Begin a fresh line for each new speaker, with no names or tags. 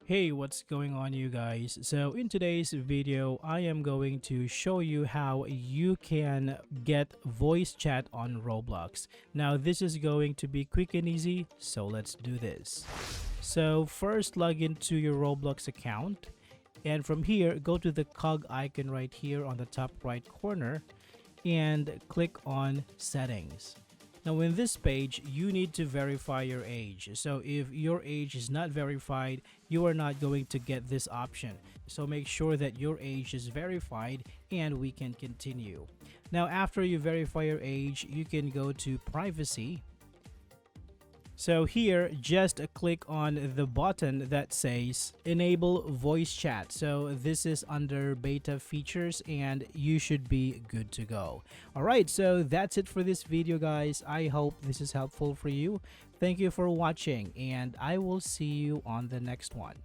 Hey, what's going on, you guys? So in today's video, I am going to show you how you can get voice chat on Roblox. Now, this is going to be quick and easy, so let's do this. So first, log into your Roblox account, and from here, go to the cog icon right here on the top right corner and click on Settings. Now in this page, you need to verify your age. So if your age is not verified, you are not going to get this option. So make sure that your age is verified and we can continue. Now after you verify your age, you can go to privacy. So here, just click on the button that says enable voice chat. So this is under beta features and you should be good to go. Alright, so that's it for this video, guys. I hope this is helpful for you. Thank you for watching and I will see you on the next one.